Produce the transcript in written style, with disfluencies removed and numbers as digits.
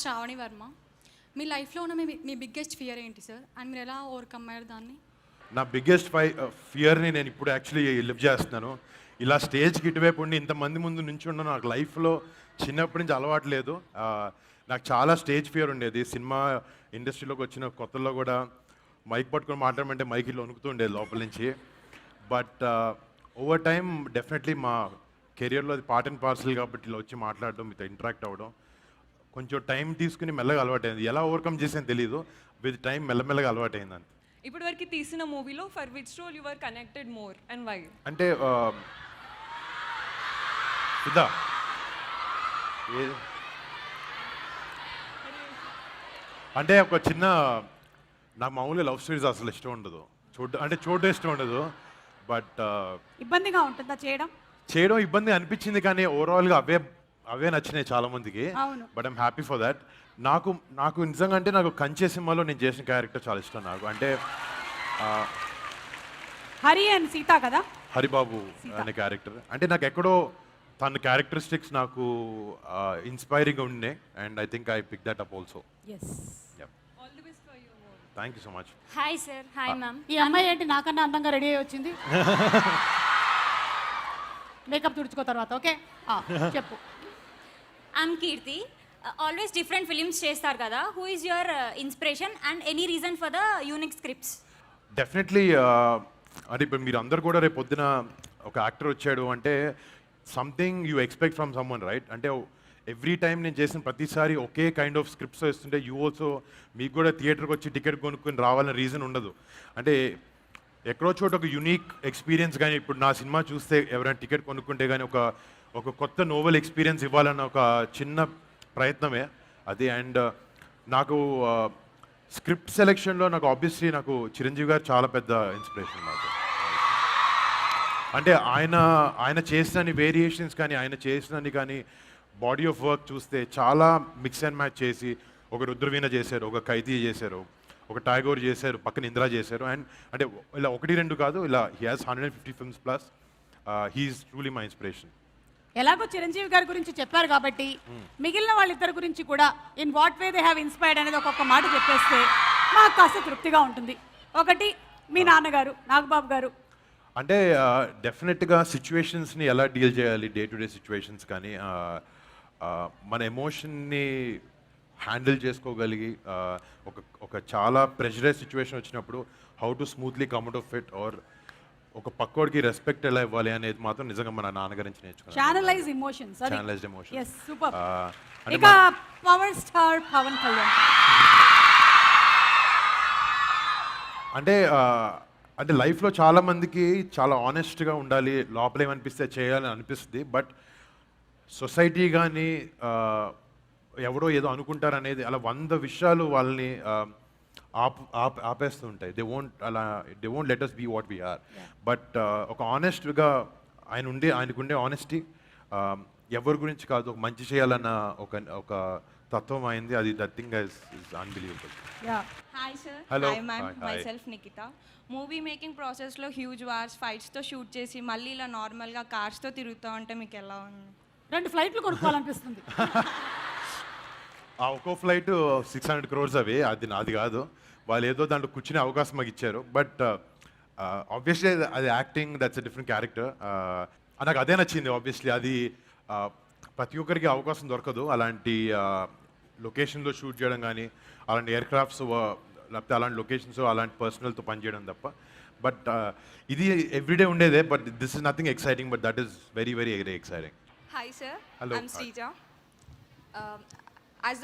శ్రావణి వర్మ. మీ లైఫ్లో ఉన్న మీ biggest fear ఏంటి సార్? అండ్ మీరు ఎలా ఓవర్కమ్ అయ్యారు దాన్ని? నా బిగ్గెస్ట్ ఫియర్ని నేను ఇప్పుడు యాక్చువల్లీ లివ్ చేస్తున్నాను. ఇలా స్టేజ్కి ఇటువైపు ఉండి ఇంతమంది ముందు నుంచి ఉన్న నాకు లైఫ్లో చిన్నప్పటి నుంచి అలవాటు లేదు. నాకు చాలా స్టేజ్ ఫియర్ ఉండేది. సినిమా ఇండస్ట్రీలోకి వచ్చిన కొత్తలో కూడా మైక్ పట్టుకొని మాట్లాడమంటే మైక్ ఇట్లా వణుకుతూ ఉండేది లోపల నుంచి. బట్ ఓవర్ టైం డెఫినెట్లీ మా కెరియర్లో అది పార్ట్ అండ్ పార్సల్ కాబట్టి ఇలా వచ్చి మాట్లాడడం, మీతో ఇంటరాక్ట్ అవ్వడం కొంచెం టైం తీసుకుని మెల్లగా అలవాటైంది. ఎలా ఓవర్కమ్ చేసాను తెలీదు, విత్ టైం మెల్లమెల్లగా అలవాటైంది అంతే. ఇప్పటి వరకు తీసిన మూవీలో for which role you were connected more and why? అంటే ఇదా అంటే ఒక చిన్న, నాకు మామూలుగా లవ్ స్టోరీస్ అసలు ఇష్టం ఉండదు, చూడడం ఇష్టం ఉండదు. బట్ ఇబ్బందిగా ఉంటుందా చేయడం ఇబ్బంది అనిపించింది, కానీ ఓవరాల్గా అవే నచ్చినాయి చాలా మందికి. But I'm happy for that. నాకు నిజంగా అంటే నాకు కంచె సినిమాలో నేను చేసిన క్యారెక్టర్ చాలా ఇష్టం నాకు. అంటే హరి అండ్ సీత కదా, హరిబాబు అనే క్యారెక్టర్ అంటే నాకు ఎక్కడో తన క్యారెక్టరిస్టిక్స్ నాకు ఇన్స్పైరింగ్ ఉండే. And I think I pick that up also. Thank you so much. Hi sir. Hi ma'am. ఈ అమ్మాయి ఏంటి నాకన్నా అందంగా రెడీ అయ్యి వచ్చింది? మేకప్ తుడుచుకో తర్వాత. ఓకే చెప్పు. I'm Keerthi. Always different films చేస్తారు కదా, who is your inspiration and any reason for the unique scripts? Definitely అంటే ఇప్పుడు మీరు అందరు కూడా రేపు పొద్దున ఒక యాక్టర్ వచ్చాడు అంటే something you expect from someone, right? అంటే ఎవ్రీ టైం నేను చేసిన ప్రతిసారి ఒకే కైండ్ ఆఫ్ స్క్రిప్ట్స్ వేస్తుంటే యూ ఆల్సో మీకు కూడా థియేటర్కి వచ్చి టికెట్ కొనుక్కొని రావాలనే రీజన్ ఉండదు. అంటే ఎక్కడో చోట ఒక యునీక్ ఎక్స్పీరియన్స్, కానీ ఇప్పుడు నా సినిమా చూస్తే ఎవరైనా టికెట్ కొనుక్కుంటే కానీ ఒక కొత్త నోవెల్ ఎక్స్పీరియన్స్ ఇవ్వాలన్న ఒక చిన్న ప్రయత్నమే అది. అండ్ నాకు స్క్రిప్ట్ సెలెక్షన్లో నాకు ఆబ్వియస్లీ నాకు చిరంజీవి గారు చాలా పెద్ద ఇన్స్పిరేషన్ నాకు. అంటే ఆయన చేసిన వేరియేషన్స్ కానీ ఆయన చేసినని కానీ బాడీ ఆఫ్ వర్క్ చూస్తే చాలా మిక్స్ అండ్ మ్యాచ్ చేసి ఒక రుద్రవీణ చేశారు, ఒక ఖైదీ చేశారు, ఒక టైగోర్ చేశారు, పక్కన ఇందిరా చేశారు. అండ్ అంటే ఇలా 1-2 కాదు, ఇలా he has 150 films plus. He is truly my inspiration. ఎలాగో చిరంజీవి గారి గురించి చెప్పారు కాబట్టి మిగిలిన వాళ్ళిద్దరి గురించి కూడా in what way they have inspired అనేది ఒక్కొక్క మాట చెప్పేస్తే మాకు కాస్త తృప్తిగా ఉంటుంది. ఒకటి మీ నాన్నగారు నాగబాబు గారు. అంటే డెఫినెట్గా సిచ్యువేషన్స్ని ఎలా డీల్ చేయాలి, డే టు డే సిచ్యువేషన్స్ కానీ మన ఎమోషన్ని హ్యాండిల్ చేసుకోగలిగి ఒక చాలా ప్రెషరైజ్ సిచ్యువేషన్ వచ్చినప్పుడు how to smoothly come out of it, or ఒక పక్కోడికి రెస్పెక్ట్ ఎలా ఇవ్వాలి అనేది మాత్రం నిజంగా మన నాన్నగారి నుంచి నేర్చుకున్నాను. Channelise emotions. Yes super. ఇక పవర్ స్టార్ పవన్ కళ్యాణ్ అంటే లైఫ్లో చాలా మందికి చాలా ఆనెస్ట్గా ఉండాలి, లోపల ఏమనిపిస్తే చేయాలని అనిపిస్తుంది. బట్ సొసైటీ కానీ ఎవరో ఏదో అనుకుంటారనేది అలా 100 విషయాలు వాళ్ళని ఆపేస్తూ ఉంటాయి. They won't let us be what we are. But ఒక ఆనెస్ట్గా ఆయనకుండే ఆనెస్టీ ఎవరి గురించి కాదు, ఒక మంచి చేయాలన్న ఒక తత్వం అయింది. అది that thing is unbelievable. Hi sir. Hello. Hi ma'am. Myself Nikhita. Movie making ప్రాసెస్లో హ్యూజ్ వార్స్ ఫైట్స్తో షూట్ చేసి మళ్ళీ ఇలా నార్మల్గా కార్స్తో తిరుగుతూ ఉంటే మీకు ఎలా ఉంది? 2 ఫ్లైట్లు కొనుక్కోవాలనిపిస్తుంది. ఒక్కో ఫ్లైట్ 600 crores అది నాది కాదు, వాళ్ళు ఏదో దాంట్లో కూర్చునే అవకాశం మాకు ఇచ్చారు. బట్ ఆబ్వియస్లీ అది acting, that's a different character. నాకు అదే నచ్చింది. ఆబ్వియస్లీ అది ప్రతి ఒక్కరికి అవకాశం దొరకదు, అలాంటి లొకేషన్లో షూట్ చేయడం కానీ, అలాంటి ఎయిర్క్రాఫ్ట్స్ లేకపోతే అలాంటి లొకేషన్స్ అలాంటి పర్సనల్తో పనిచేయడం తప్ప. బట్ ఇది ఎవ్రీడే ఉండేదే. But this is nothing exciting, but that is very very very exciting. Hi sir. Hello. I'm Sreeja.